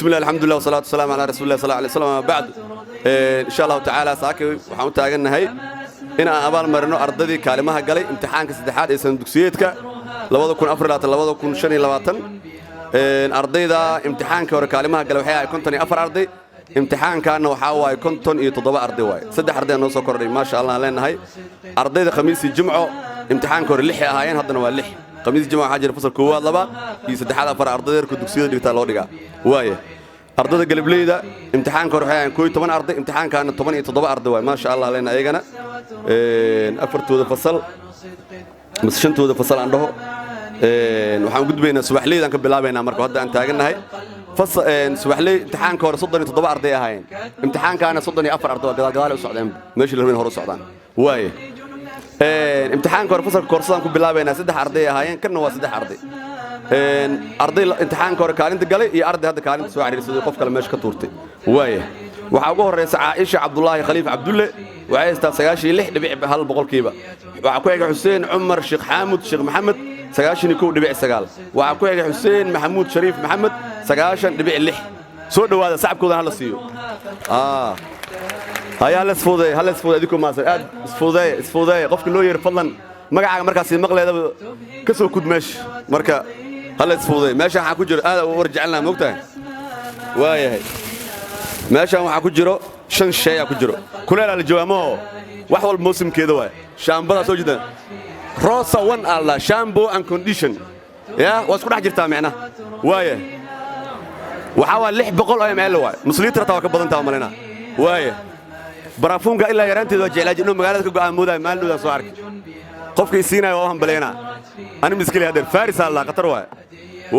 بسم الله الحمد لله والصلاة والسلام على رسول الله صلى الله عليه وسلم بعد إن شاء الله تعالى ساكي وحاول تاجنا هاي إن أبال مرنو أرضي كلمة قالي امتحان كسدحات اسم دكسيتك لوضع كون أفراد لوضع كون شني لواتن أرضي ذا امتحان كور كلمة قالوا حياة كنتني أفر أرضي امتحان كان وحاول كنتن يتضبع أرضي واي سدح أرضي نص كوري ما شاء الله لنا هاي أرضي ذا خميس الجمعة امتحان كور اللحية هاين هذا نوع اللحية خميس الجمعة حاجة فصل كواد لبا يسدحات أفر أرضي ذا كدكسيت اللي تالوريجا واي أرضي قلب لي ذا امتحان كور حياة كوي 8 أرضي امتحان كان 8 يتضبع أرضي واي ما شاء الله لنا أيجنا أفرتو ذا فصل مسشنتو ذا فصل عنده waxaan gudbaynaa subaxleedan ka bilaabaynaa marka hadda aan taaganahay subaxlee imtixaanka hore 37 arday ahaayeen imtixaankaana 34 arday gadaal u socdeen meeshii la rabeen hore u socdaan waaye imtixaanka hore fasalka koorsadan ku bilaabaynaa 3 arday ahaayeen kana waa 3 arday arday imtixaanka hore kaalinta galay iyo arday hadda kaalinta soo xiriirsaday qof kale meesha ka tuurtay waaye waxa ugu horeysa Aisha Abdullahi Khaliif Abdulle waxay istaa 96.1 boqolkiiba waxa ku xiga Hussein Umar Sheikh Hamud Sheikh Maxamed 99.9 waxa ku xiga Hussein Mahmoud Sharif Maxamed 9.6 soo dhawaada sacabkooda hal siiyo haya la isfuuday adigu ma aad isfuuday qofka loo yeer fadlan magacaaga markaas maqleeda ka soo kudmeesh marka hal isfuuday meesha waxa ku jiro aad u warjacnaa moogtahay waayahay meesha waxa ku jiro 5 shay ku jiro kuleela la jawaamo wax walba muusimkeeda waay shaambada soo jidaan Rosa one Allah shampoo and condition ya wasku dhax jirtaa macna waaye waxa waa 600 ml waay musliitra taa ka badan taa malina waaye barafunga ila yaranteedu jeclaa inuu magaalada ka go'aamoday maalooda soo arkay qofka isiinay oo hanbaleena ani miskili hadeer faris Allah qatar waay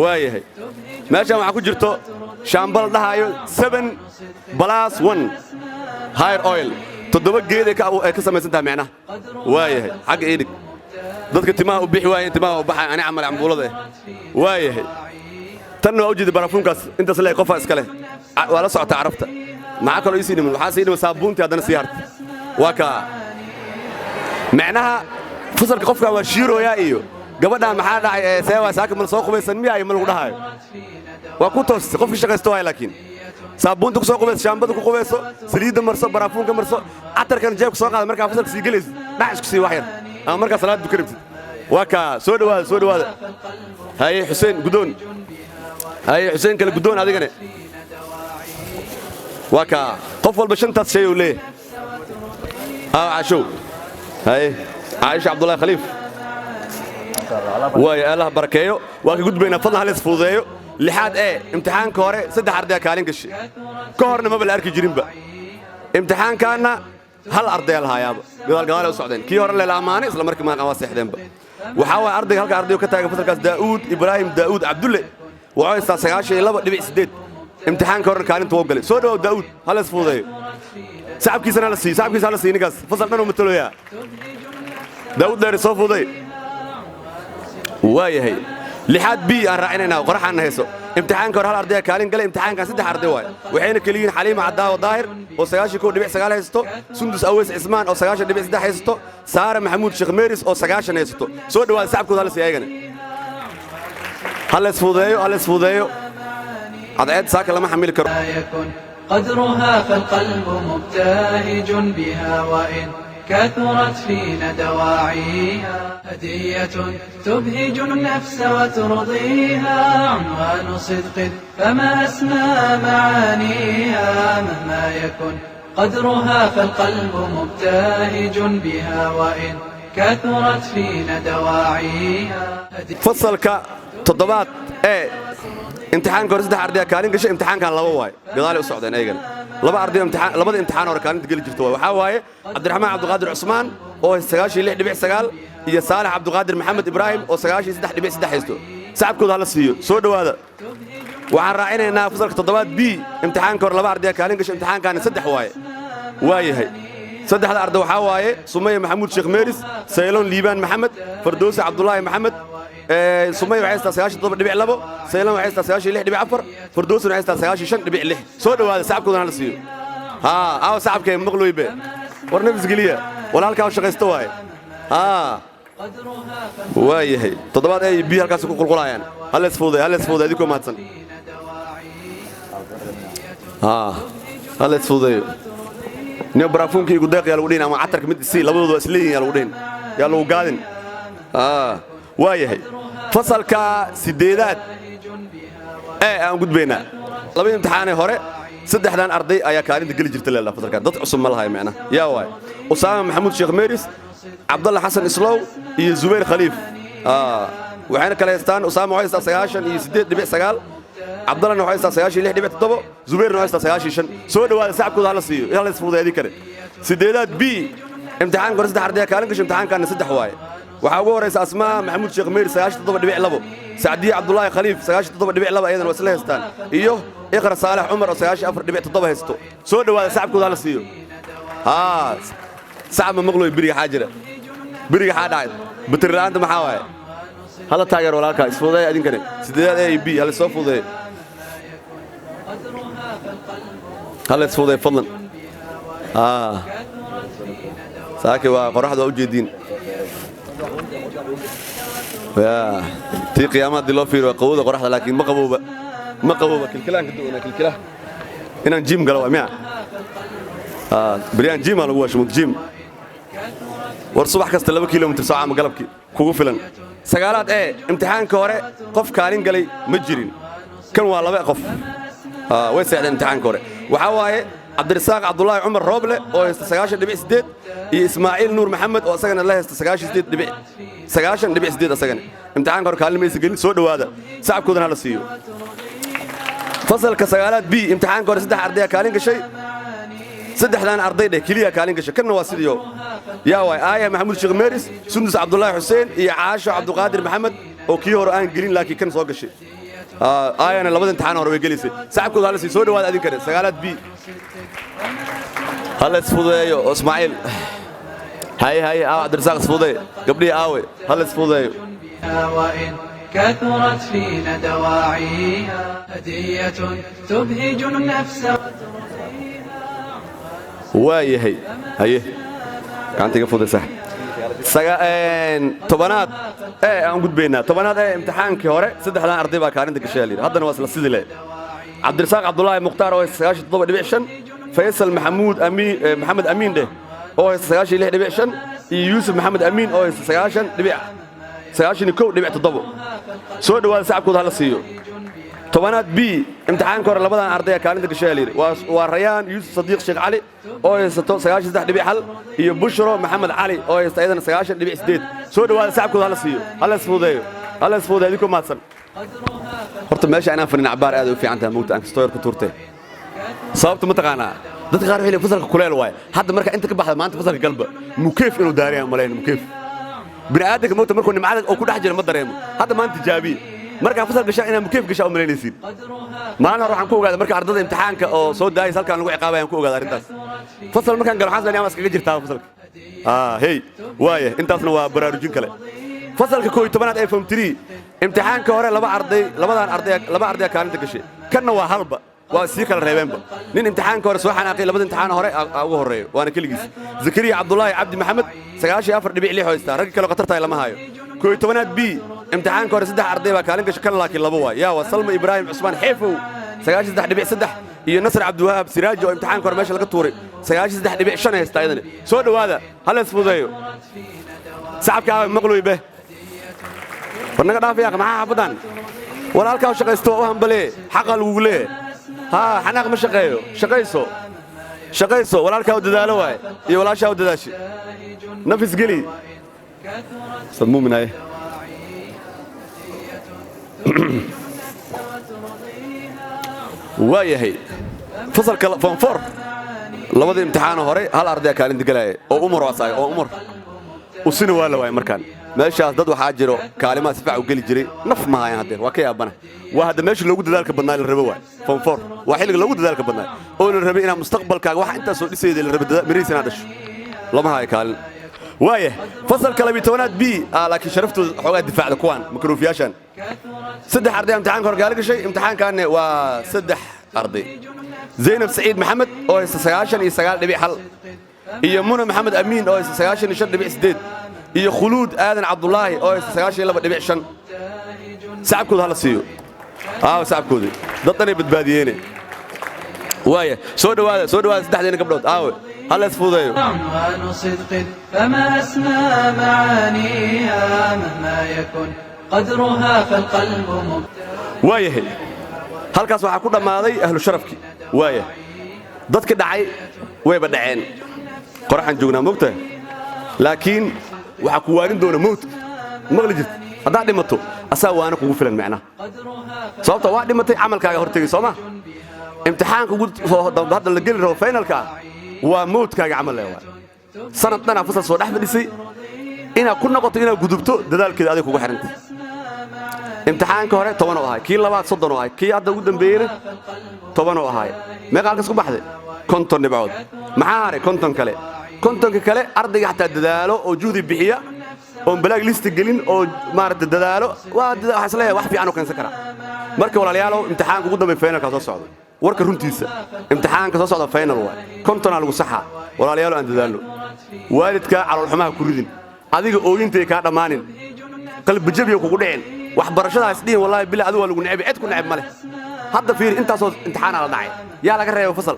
waayahay meesha waxa ku jirto shaambal dhahayo 7+1 hair oil todoba geed ay ka samaysantaa macna waayahay xaq eedig dadka timaha u bixi waayeen timaha u baxay ani amal ambuulada waayahay tan oo ujeed barafunkaas inta salay qof iska leh wala socota arabta ma kale isiin waxa siinay saabuunti hadana sii harta waka macnaha fasalka qofka waa shiirooya iyo gabadha maxaa dhacay seewa saaka mal soo qubaysan miyaa ay mal ugu dhahayo waa ku toos qofka shaqaysto way laakiin saabuunta ku soo qubayso shaambada ku qubayso saliida marso barafunka marso atarkan jeebka soo qaad marka fasalka sii galeys dhac isku sii wax yar ama marka salaad dukaribtid waka soo dhawaada hay Hussein gudoon hay Hussein kala gudoon adigana waka qof walba shantaas shay uu leeyahay asho hay Aisha Abdullahi Khaliif way Allah barakeeyo waa ka gudbayna fadlan hal isfuudeeyo lixaad imtixaanka hore 3 arday kaalin gashay ka horna ma bal arki jirinba imtixaankana hal arday lahaayaba gadaal u socdeen kii hore la amaanay isla markii ma qaba seexdeenba waxa waa arday halka arday ka taagan fasalkaas Daawud Ibrahim Daawud Abdulle waxa istaa 92.8 imtixaanka hore kaalinta uu galay soo dhaw Daawud hal isfuudeeyo saabkiisana la sii ninkaas fasal dhan uu mataloya Daawud dheer soo fuuday waayahay lixaad bi aan raacinayna qoraxan hayso imtixaanka hore hal arday kaalin galay imtixaanka 3 arday waay waxayna kaliin Xaliima Cadaawa Daahir oo 9.9 haysto Sundus Aweys Ismaan oo 9.3 haysto Saara Maxamuud Sheekh Meeris oo 9 haysto soo dhawaad sacabkooda hal siyaagana hal isfuudeeyo عاد ساك لما حمل كرو قدرها فالقلب مبتهج بها وإن كثرت فينا دواعيها هدية تبهج النفس وترضيها عنوان صدق فما أسمى معانيها مهما يكن قدرها فالقلب مبتهج بها وإن كثرت فينا دواعيها فصلك تضبط امتحان كورس ده أرضي كارين كش امتحان كان لبوا واي قضاء السعودية أيجن لبا أرضي امتحان لبا امتحان ورا كارين تقول جرتوا وحواي عبد الرحمن عبد القادر عثمان أو سجاشي اللي دبيع سجال يا صالح عبد القادر محمد إبراهيم أو سجاشي سدح دبيع سدح يستو سعب كذا على السيو سود هذا وعن راعينا إنها فصل تضبط بي امتحان كور لبا أرضي كارين كش امتحان كان سدح واي هي سدح الأرض وحواي سمية محمود شيخ ميرس سيلون ليبان محمد فردوس عبد الله محمد سمية وعيسى سياشي طبعا دبيع لبو سيلان وعيسى سياشي لح دبيع عفر فردوس وعيسى سياشي شن دبيع لح سود هذا سعب كذا على السيو أو سعب كي مغلو يبي ورنفس قلية ولا هالك وش غيستواي واي هي تضبط أي بيها كاسو كل قلايان هل اسفوده هذيكم ماتن هلا تفوضي نيو برافون كي قداق يا الودين أما عترك مد السي لبضوا أسلين يا الودين يا لو قادن وايه فصل كسديدات أنا قد بينا لبين امتحاني هوري saddexdan arday ayaa kaalinta gali jirtay leeyahay fasalka dad cusub ma lahayn macna yaa waay Usaama Maxamuud Sheekh Meeris Abdullah Xasan Islow iyo Zubayr Khaliif waxayna kala haystaan Usaama waxay haystaan 98.9 Abdullah waxay haystaan 96.7 Zubayrna waxay haystaan 95 soo dhawaada sacabkooda hala siiyo ila isfuudeedi kare sideedaad B imtixaan qor saddex arday kaalin gashay imtixaankan saddex waay waxa ugu horeysa Asmaa Maxamuud Sheekh Meeris 97.2 Saadiya Abdullah Khaliif 97.2 ayadana wasla haystaan iyo إقرأ صالح عمر وسياشي أفر دبيع تضبه هستو سود وهذا سعب كذا لسيو سعب مغلوي بري حاجرة بري حاجة عاد بترى أنت محاوي هلا تاجر ولا كاس فوضى أدين كده سديد أي بي هلا صوف فوضى هلا فوضى فضلا ساكي وفرحة وجدين يا تي قيامات دلوفير وقوة قرحة لكن ما قبوبة كلكلان كدونا كلكلاه هنا جيم قالوا مياه بريان جيم على واش مت جيم والصبح كاست 2 كيلومتر ساعة ما قلبك كوكو فلان سقالات امتحان كوري قف كارين قالي مجرين كان والله بقى قف ويسعد امتحان كوري وحواي عبد الرزاق عبد الله عمر روبله oo haysta 9.8 iyo Ismaaciil Nuur Maxamed oo asagana la haysta 9.8 asagana imtixaan kor kaalmaysa galin soo dhawaada sacabkoodana la siiyo fasalka sagaalaad B imtixaan kor saddex arday kaalin gashay saddexdan arday kaliya kaalin gashay kana waa sidiyo yaa way Aaya Maxamuud Sheekh Meeris Sundus Abdullah Xuseen iyo Caasho Cabduqaadir Maxamed oo kii hore aan gelin laakiin kan soo gashay aayana labada imtixaan hore way gelisay sacabkooda la siiyo soo dhawaada adin kare sagaalaad B هلا تفوضي اسماعيل هاي عبد الرزاق تفوضي قبلي قاوي هلا تفوضي وإن كثرت فينا دواعيها هدية تبهج النفس واي هي كانت تفوضي صح طبنات aan gudbeynaa طبنات imtixaankii hore saddexdan arday baa kaalinta gashay haddana waa isla sidii leh عبد الرزاق عبد الله مختار oo 9.5 فيصل محمد أمين ده أو 9.5 يوسف محمد أمين أو 9.9 تضبط سود وهذا سعب كود هلا سيو طبعا بي امتحان كور لبضان أرضية كانت كشالير وريان يوسف صديق شيخ علي أو 9.6 حل يبشرو محمد علي أو أيضا 9.6 سود وهذا سعب كود هلا سيو هلا سفودي لكم ما تصل horta meesha inaan farin cabaar aad u fiican tahay moogta aan stoyr ku turtay sababta ma taqaanaa dadka qaar waxay fasalka kuleel waay hadda marka inta ka baxda maanta fasalka galba mukeef inuu daariyaan maleen mukeef bini'aadamka moogta markuu nimcada oo ku dhex jira ma dareemo hadda maanta jaabiye marka fasalka gashaa inaan mukeef gashaa u maleynaysiin maalin hore waxaan ku ogaaday marka ardada imtixaanka oo soo daayay halkaan lagu ciqaabayaan ku ogaaday arrintaas fasal markaan galo waxaan sameeyay iskaga jirtaa fasalka hey waaye intaasna waa baraarujin kale fasalka 11aad ee form 3 imtixaanka hore laba arday kaalinta gashay kana waa halba waa si kala reebeenba nin imtixaanka hore soo xanaaqay labada imtixaan hore ugu horeeyo waana kaligiis Zakariya Abdullah Abdi Maxamed 9.4 haysta rag kale qatartay lama hayo 11aad B imtixaanka hore saddex arday baa kaalin gashay kana laakiin laba waa yaa waa Salma Ibrahim Usman Xeefow 9.3 iyo Nasr Abdul Wahab Siraaj oo imtixaanka hore meesha laga tuuray 9.5 haysta ayadana soo dhawaada hal isfuudeeyo sacabka maqluuy be برنامج رافع معاه عبدان ولا هالكاو شقيستو وهم بلي حق الوجلة ها حناق مش شقيسو ولا هالكاو ددالو واي ولا شاو دداشي نفس قلي صدمو من هاي واي هي فصل كلا فنفر لبضي امتحانه هوري هل أرضي كان دقلاي أو عمر وصاي أو عمر وسنة ولا واي مركان meeshaas dad waxa jiro kaalimaad sifac u gali jiray naf ma hayaan hadeen waa ka yaabana waa hada meesha loogu dadaalka badnaa la rabo waay fonfor waa xilliga loogu dadaalka badnaa oo la rabay inaa mustaqbalkaaga wax inta soo dhisayday la rabay miriisana dhasho lama hayo kaalin waaye fasalka 12aad B laakiin sharaftu xogaa difaacda kuwan makruufiyaashan saddex arday imtixaanka hor gaali gashay imtixaankan waa saddex arday Zainab Saciid Maxamed oo 9.9 iyo Muna Maxamed Amiin oo 9.8 iyo khuluud aadan Cabdullaahi oo 9.2 sacabkooda hala siiyo sacabkooda dadana badbaadiyeen وايه سود سدحدين قبلوت هلا اسفودايو عنوان صدق فما أسمى معانيها مهما يكن قدرها فالقلب مبتلى وايه halkaas waxa ku dhamaaday ahlu sharafki waaye dadka dhacay way badhaceen qorxan joognaa moogta laakiin waxa ku waarin doona moot maqli jirta hadaa dhimato asaa waana kugu filan macna sababta waa dhimatay amalkaaga hortagay Sooma imtixaanka ugu hadda la gali rabo finalka waa mootkaaga amal leeyahay sanadana fasal soo dhaxfadhisay ina ku noqoto ina gudubto dadaalkeeda adiga kugu xirantay imtixaanka hore 10 oo ahay kii labaad 30 oo ahay kii hadda ugu dambeeyay 10 oo ahay meeqa halkaas ku baxday konton dhibcood maxaa haray kontonka kale ardayga xataa dadaalo oo juhdi bixiya oo balaag list gelin oo maarta dadaalo waa isleeyahay wax fiican oo keensan kara marka walaalayaal imtixaanka ugu dambeeyay finalka soo socdo warka runtiisa imtixaanka soo socda final waa kontona lagu saxa walaalayaal aan dadaalo waalidka calool xumaha ku ridin adiga ooyintay ka dhamaanin qalbi jabiyo kugu dhicin waxbarashadaas dhiin wallahi bilaa adu waa lagu neceb cid ku neceb male hadda fiir intaas oo imtixaan la dhacay yaa laga reebay fasal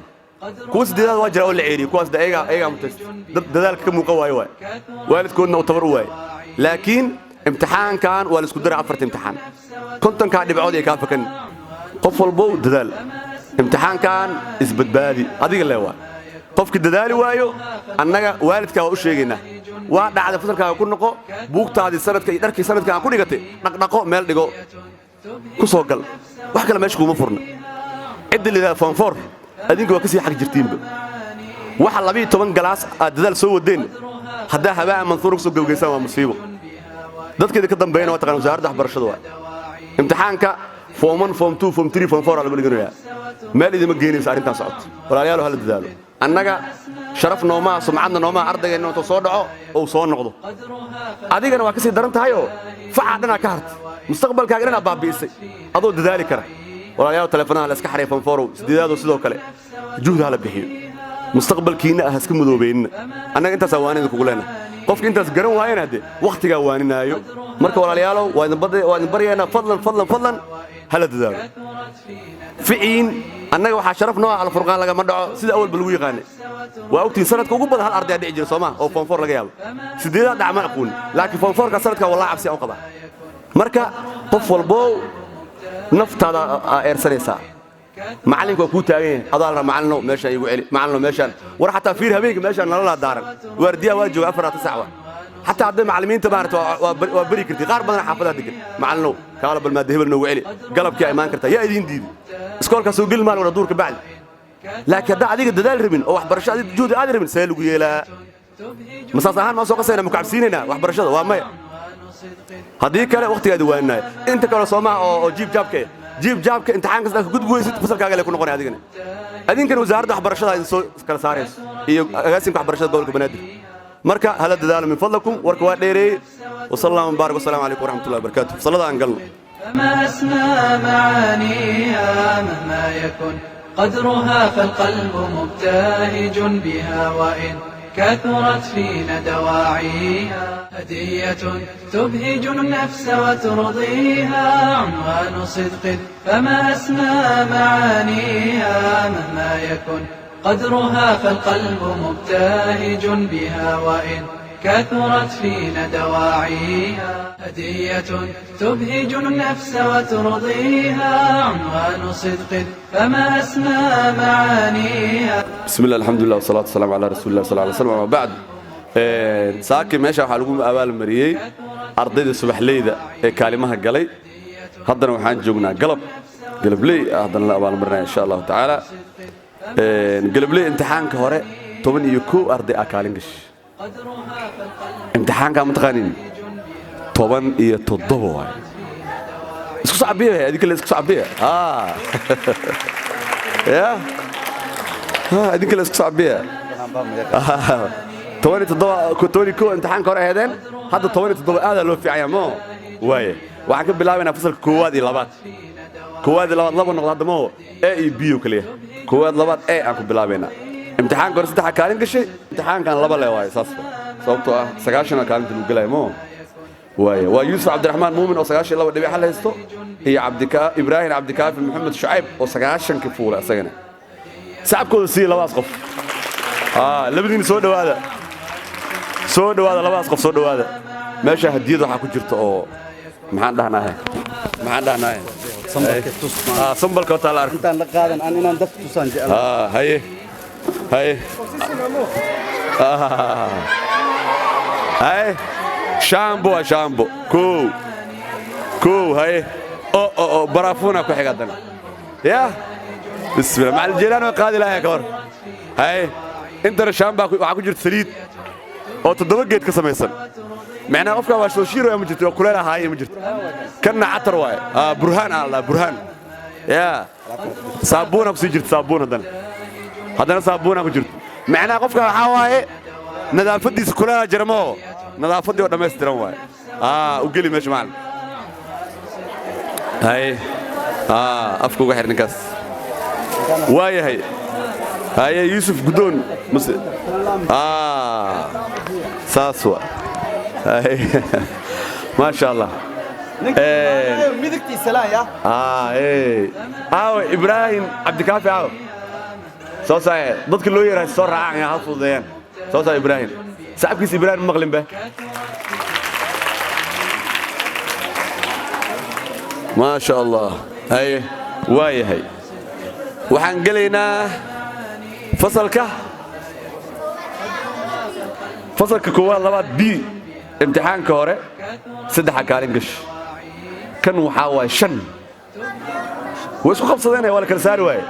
kuwas diidaad waa jira oo la ceeriyo kuwas ayaga mutast dadaalka ka muuqa waayo waalidkoodna uu tabar u waay laakiin imtixaankan waa la isku daray afar imtixaan kontonka dhibcood ay ka fakan qof walbo dadaal imtixaankan isbadbaadi adiga leewa qofki dadaali waayo annaga waalidka waa u sheegaynaa waa dhacda fasalkaaga ku noqo buugtaadi sanadka iyo dharkii sanadka aan ku dhigatay dhaqdhaqo meel dhigo ku soo gal wax kale meesha kuma furna cid lidaa fanfor adinku waa ka sii xaq jirtiinba waxa 12 galaas aad dadaal soo wadeen hadaa habaa mansuur soo gowgeysan waa musiibo dadkeeda ka dambeeyna waa taqaan wasaaradda waxbarashada waa imtixaanka form 1 form 2 form 3 form 4 la balganayaa meel idima geenaysa arintan socod walaalayaal hal dadaalo annaga sharaf nooma sumcadna nooma ardaygeena inta soo dhaco oo soo noqdo adigana waa ka sii daran tahay oo faacadana ka hartay mustaqbalkaaga inaa baabiisay adoo dadaali kara walaalayaal telefoonada la iska xareey fanforo sideedaado sidoo kale juhd hala bixiyo mustaqbalkiina ah iska madoobeeyna annaga intaas waanida kugu leenahay qofka intaas garan waayana hade waqtiga waaninaayo marka walaalayaal waa idin baryeena fadlan hala dadaalo fiin annaga waxa sharaf noo ah al-furqaan laga ma dhaco sida awal bal ugu yaqaan waa ogtiin sanadka ugu badan hal arday dhici jira Soomaa oo fanfor laga yaabo sideedaad dhacma aqoon laakiin fanforka sanadka wallahi cabsi aan qaba marka qof walbo naftaada eersanaysa macalinku waa ku taagan adaal macalino meesha igu celi macalino meeshan war xataa fiir habeenka meeshan nala daaran waardiya waa jooga 4 saac حتى عند معلمين تبارت وبريك كرتي قارب بدنا حافظها دقل معلنو قال بل ما دهبل نو علي قلب كي ايمان كرتا يا ايدين ديدي اسكولكا سو قل مال ولا دورك بعد لكن دا اديق ددال ربن او waxbarashada juudi aad ribin see lagu yeelaa masaas ahaan ma soo qasayna mukacabsiinayna waxbarashada waa may hadii kale waqtigeeda waanay inta kale Soomaa oo jiib jaabka imtixaanka sadaka gudbuysid fasalkaaga la ku noqonay adigana adinkan wasaaradda waxbarashada ay soo kala saarayso iyo agaasinka waxbarashada gobolka Banaadir marka hala dadaalo min fadlakum warka waa dheereey wassalaamu barak wasalaamu alaykum warahmatullahi wabarakatuh salada aan galno ما أسمى معانيها مهما يكن قدرها فالقلب مبتهج بها وإن كثرت فينا دواعيها هدية تبهج النفس وترضيها عنوان صدق فما أسمى معانيها مهما يكن قدرها فالقلب مبتهج بها وإن كثرت فينا دواعيها هدية تبهج النفس وترضيها عنوان صدق فما أسمى معانيها بسم الله الحمد لله والصلاة والسلام على رسول الله صلى الله عليه وسلم وبعد ساكن ماشي waxaa lagu abaal mariyay ardayda subaxleyda ee kaalimaha galay haddana waxaan joognaa galableey haddana la abaal marinaa insha Allah taala galableey imtixaanka hore 12 arday kaalin gashay imtixaanka mutaqaanin 17 waay isku sabiye adinka la isku sabiye ya adinka la isku sabiye 17 imtixaanka hore heedeen hadda 17 aad loo fiicay ma waay waxaan ka bilaabaynaa fasalka koowaad iyo labaad laba noqdo hadda ma A iyo B oo kaliya koowaad labaad A aan ku bilaabaynaa imtixaanka hore 3 kaalin gashay imtixaankan laba le waay saas sababtoo ah 9 kaalinta lagu galay ma waay waa Yuusuf Cabdiraxmaan Muumin oo 92 dhibic hal haysto iyo Ibrahim Cabdikaafi Maxamed Shucayb oo 90 ka fuula asagana sacabkooda sii labaas qof labadiina soo dhawaada labaas qof soo dhawaada meesha hadiyad waxaa ku jirta oo maxaan dhahnaaye sambalka horta la arko intaan la qaadan aan inaan dadka tusaan jecel haye shaambo kow haye barafuna ku xiga haddana ya bismillah macal jeelaan oo qaadi lahaa ka hor haye intana shaamba waxaa ku jirta saliid oo 7 geed ka samaysan macnaa qofka waa soo shiiro ma jirto kuleel ahaaye ma jirto kana catar waaye burhaan alla burhaan ya saabuuna ku sii jirta saabuun haddana saabuuna ku jirta macnaa qofka waxaa waaye nadaafadiisa kuleel jarmo nadaafadii oo dhammaystiran waaye u geli meesha macallin haye afka uga xir ninkaas waayahay haye yuusuf gudoon mase saas waa ما شاء الله مدكتي سلام يا إبراهيم عبد الكافي صوصا ضدك اللوير هالصور عاقي حافظ زين صوصا إبراهيم صعب كيس إبراهيم مغلم به ما شاء الله هاي واي هاي وحنقلنا فصلك كوال لبات بي امتحان كهوري 3 كالين قش كان وحاوي شن واسكو قبصدين ولا كل ساري واي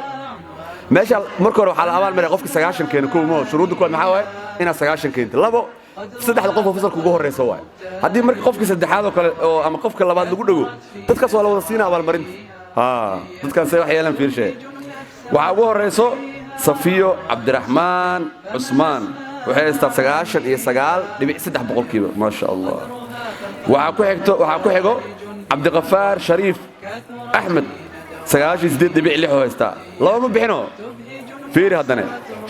ماشي مركور وحال أبال مرة قفك 9 كين كل مو شروط كل محاوي إنا 9 كين لابو 3 قف فصل كوجه الرئيس واي هدي مرك قفك 3 هذا أما قفك لبات لقول تذكر ولا وصينا أبال مرين تذكر سوي حيالا في شيء وعوه الرئيس صفيو عبد الرحمن عثمان waxay istaa 9 boqolkiiba ma sha Allah waxa ku xigo Abdi Qafaar Sharif Ahmed 9 haysta laba ma bixino fiir hadana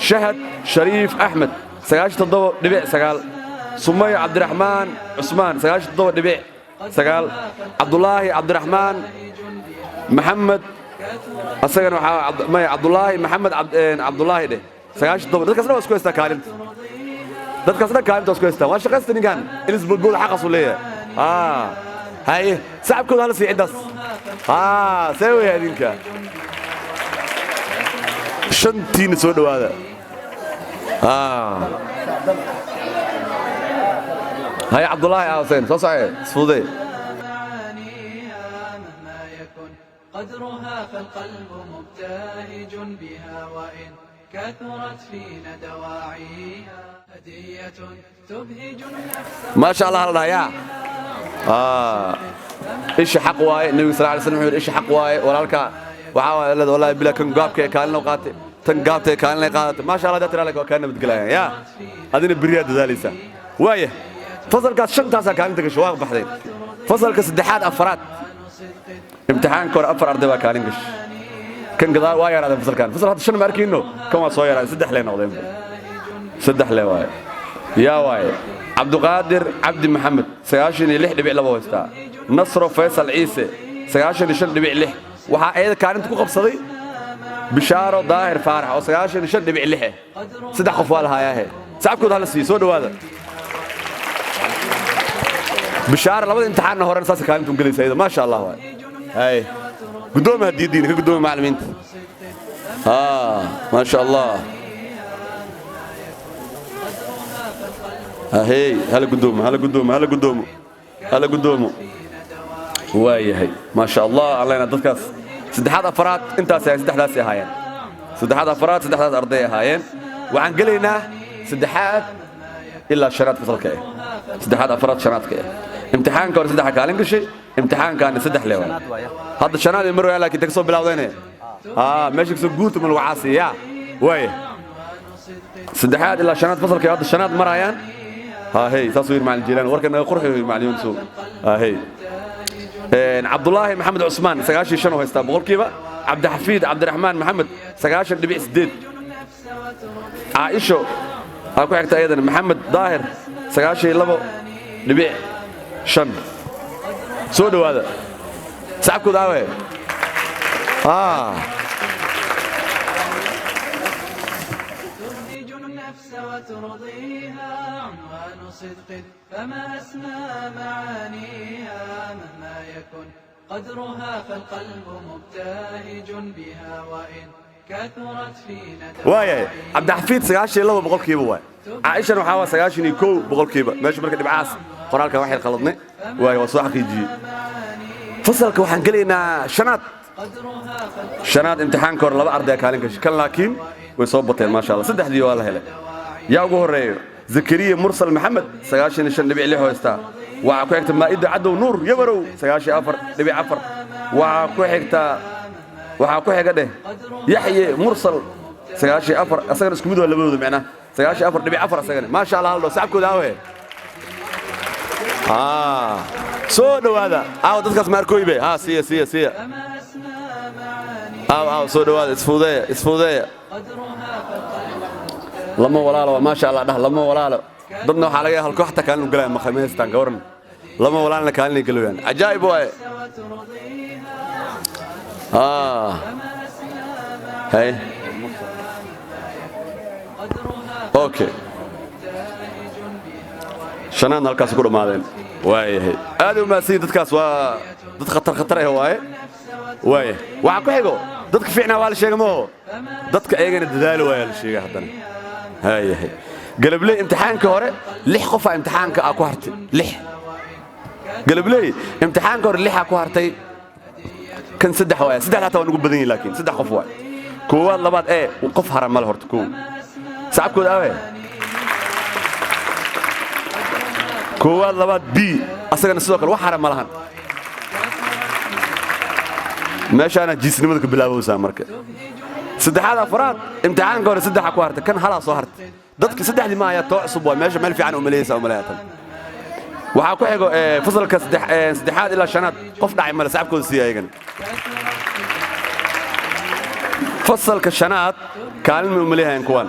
Shahad Sharif Ahmed 9 Sumaya Abdurrahman Usman 9 Abdullahi Abdurrahman Muhammad asagana waxa Maya Abdullahi Muhammad Abdullahi de 9 dadkaasna waa isku haysta kaalinta dadkaasna kaalinta isku haysta waa shaqaysta ninkan ilis budbud xaqas u leeyahay haye sacabkooda hal sii cidaas سوي هذيك شنتين سود هذا هاي عبد الله يا حسين صحيح صفودي قدرها فالقلب مبتهج بها وإن كثرت فينا دواعيها هدية تبهج النفس ما شاء الله الله يا إيش حق واي النبي صلى الله عليه وسلم يقول إيش حق واي ولالك وعاوى والله بلا كن قابك كان لو قاتل تنقابته كان لي قاتل ما شاء الله دتر لك وكان بتقلها يا هذين برياد ذالسة وايه فصل كاس شنطة كان انت شواق بحدين فصل كاس دحات أفراد امتحان كور أفر أرض كانينش كان قضاء واير هذا فصل هذا شنو ماركينه كم صوير سدح لنا وضيم سدح لي واي يا واي عبد القادر عبد محمد سياشن يلح دبيع لبوستا نصر فيصل عيسى سياشن يشد دبيع لح وها ايده كانت ku qabsaday bishaaro daahir faarax oo sagaashan shan dhibic lix saddex qof waa lahaayay saabkood hal sii soo dhawaada bishaaro labada imtixaan hore saas kaalintu galeysay ma sha Allah waay hay gudoomaha diidiin ka gudoomaha macallimiinta ma sha Allah هاي هلا قدومه وايهي ما شاء الله علينا دكاس سدحات افراد انت سدحداس هايين سدحات افراد سدحداس ارضيه هايين وعن قلينا سدحات الا شرات فصلك سدحات افراد شراتك امتحان كور سدح كالين قشي امتحان كان سدح ليوان هذا الشناد يمروا لكن تكسو بلاودين ماشي كسو قوت من الوعاسي يا وايه سدحات الا شنات فصلك هذا الشناد مرايان هاي تصوير مع الجيران وركنا قرحي مع اليونسو هاي عبد الله محمد عثمان سقاشي شنو هيستا بقول كيفا عبد الحفيد عبد الرحمن محمد سقاشي دبيع سديد عائشة اكو حكتا ايضا محمد ظاهر سقاشي لبو دبيع شن سودو هذا سعبكو داوي وترضيها عنوان صدق فما أسمى معانيها مهما يكن قدرها فالقلب مبتهج بها وإن كثرت فينا واي عبد الحفيد سغاشي لو بقول كيبا واي عائشة waxaa waa sagaashan iyo 1 boqolkiiba meesha marka dhibcaas qoraalka wax yar qaladnay waay waa soo xaqiijiyay fasalka waxaan galeynaa shanaad imtixaanka hor laba arday kaalin gashay kan laakiin way soo bateen ma sha Allah saddexdii waa la helay yaa ugu horeeyo Zakariya Mursal Maxamed 95.6 hoysta waxa ku xigta Maa'ida Cadow Nuur Yabarow 94.4 waxa ku xiga dheh Yaxye Mursal 94 asagana isku mid waa labadooda macna 94.4 asagana ma sha Allah hal saabkooda awe soo dhawaada dadkaas maarkooybe siya soo dhawaada isfuudeeya lama walaalo ma sha Allah dhah lama walaalo dadna waxa laga halko xataa kaalin u galay ma khamiistan gawaran lama walaalna kaalin galowaan ajaayib waay hey okay shanaan halkaas ku dhamaadeen waayahay aad u maasii dadkaas waa dad khatar ah waaye waxa ku xigo dadka fiicnaa waa la sheegay ma dadka ayagana dadaal waa la sheegay hadana هاي قلب لي امتحانك هوري لح قفا امتحانك اكو هرتي لح قلب لي امتحانك هوري لح اكو هرتي كان سدح واي سدح حتى نقول بدين لكن سدح قف واي كواد لباد ايه وقف هرم مال هورت كو صعبكو داوي كواد لباد بي اسغنا سدو كل وحرم مالهن ماشي انا جسمك بلاوسا marka saddexaad afraad imtixaanka hore saddex ku hartay kan hala soo hartay dadka saddexdii ma ayaa too cusub waa meesha meel fiican u maleeyay malaayatan waxa ku xigo fasalka saddexaad ilaa shanaad qof dhacay mala saabkooda si ayagan fasalka shanaad kaalin u maleeyay kuwan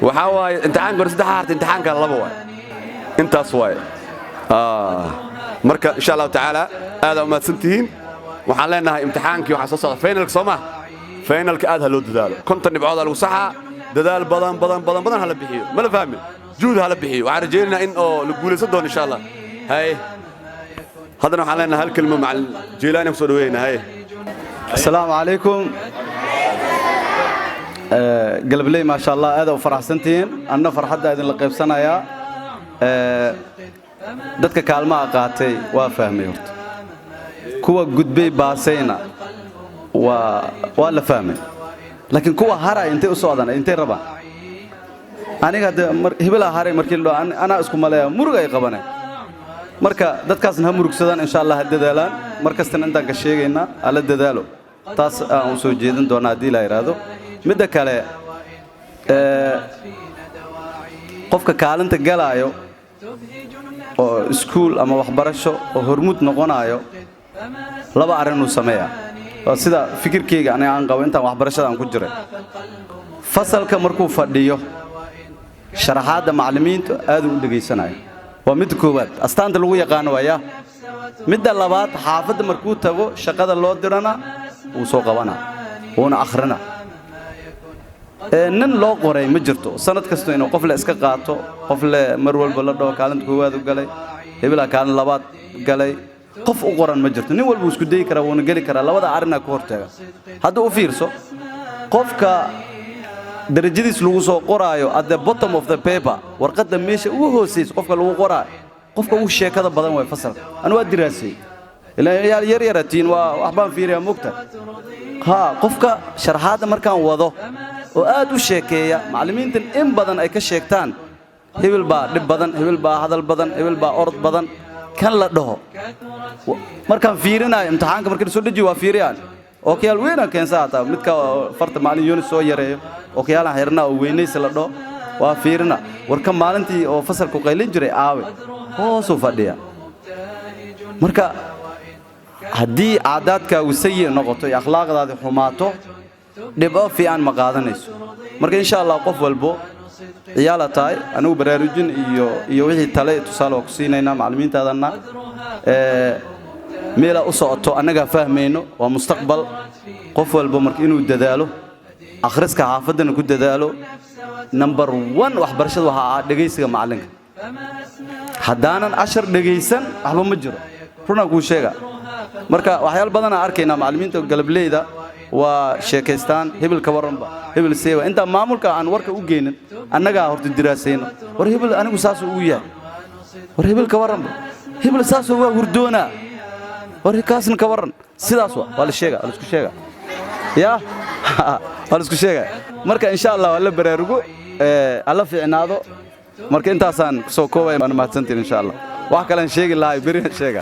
waxa waay imtixaanka hore saddex hartay imtixaanka laba waay intaas waay marka insha Allah taala aad u maadsantihiin waxaan leenahay imtixaankii waxa soo socda finalka Soomaa finalka aad loo dadaalo konton dhibcood lagu saxaa dadaal badan hala bixiyo ma la fahmi juhud hala bixiyo waxaan rajaynaynaa in oo la guuleysan doono insha Allah hay hadana waxaan leenahay hal kelmo macal Jilaani ku soo dhaweeyna hay السلام عليكم قلب لي ما شاء الله هذا وفرحسنتين أنا فرحت هذا اللي قيبسنا dadka kaalmaha qaatay waa fahmay horta kuwa gudbay baasayna waa la fahmay laakiin kuwa haray intay u socdaan intay rabaan aniga hebela haray markii loo ana isku maleeyo murug ay qabanay marka dadkaasna murugsadaan insha Allah dadaalaan markastana intaan ka sheegayna ala dadaalo taas aan soo jeedin doona hadii la yiraahdo midda kale qofka kaalinta galaayo oo iskuul ama waxbarasho oo hormud noqonayo laba arin uu sameeyaa waa sida fikirkeyga aan qabo inta waxbarashada aan ku jiray fasalka markuu fadhiyo sharaxaada macallimiinta aad u dhageysanayo waa mid koowaad astaanta lagu yaqaan waaya midda labaad xaafadda markuu tago shaqada loo dirana uu soo qabana oo akhrina nin loo qoray ma jirto sanad kasto inuu qof la iska qaato qof la mar walba la dhaw kaalinta koowaad u galay hebela kaalin labaad galay qof u qoran ma jirto nin walba isku day kara oo gali kara labada arina ku hortaga hadda u fiirso qofka darajadiis lagu soo qoraayo at the bottom of the paper warqada meesha uu hooseys qofka lagu qoraayo qofka uu sheekada badan way fasalka anu waa diraasay ilaa yar-yaratiin waa waxbaan fiiriyaa mugta qofka sharaxaada markaan wado oo aad u sheekeeya macallimiintan in badan ay ka sheegtaan hebel baa dhib badan hebel baa hadal badan hebel baa orod badan kan la dhaho markaan fiirinayo imtixaanka markii soo dhajiyo waa fiiriyaan oo kiyaal weyn aan keensaata midka farta maalin yooni soo yareeyo oo kiyaal aan xirnaa oo weynaysa la dhaho waa fiirina warka maalintii oo fasalku qaylin jiray aawe hoos u fadhiya marka haddii caadaadkaagu sayi noqoto iyo akhlaaqdaadu xumaato dhibo fiican ma qaadanayso marka insha Allah qof walbo ciyaala tahay anigu baraarujin iyo wixii tale tusaale ku siinayna macallimiintaadana meel u socoto anaga fahmayno waa mustaqbal qof walbo marka inuu dadaalo akhriska xaafadana ku dadaalo number 1 waxbarashadu waxa dhageysiga macalinka haddaanan 10 dhageysan waxba ma jiro runa ku sheega marka waxyaal badan aan arkaynaa macallimiinta galableeyda waa sheekaystaan hebel ka waranba hebel seewa inta maamulka aan warka u geenin annaga horta diraasayno war hebel anigu saas uu yahay war hebel ka waranba hebel saas waa hurdoona war kaasna ka waran sidaas waa la sheega la isku sheega ya waa la isku sheega marka insha Allah waa la baraarugo alla fiicnaado marka intaasaan soo koobay ma mahadsantiin insha Allah wax kale aan sheegi lahaay bari sheega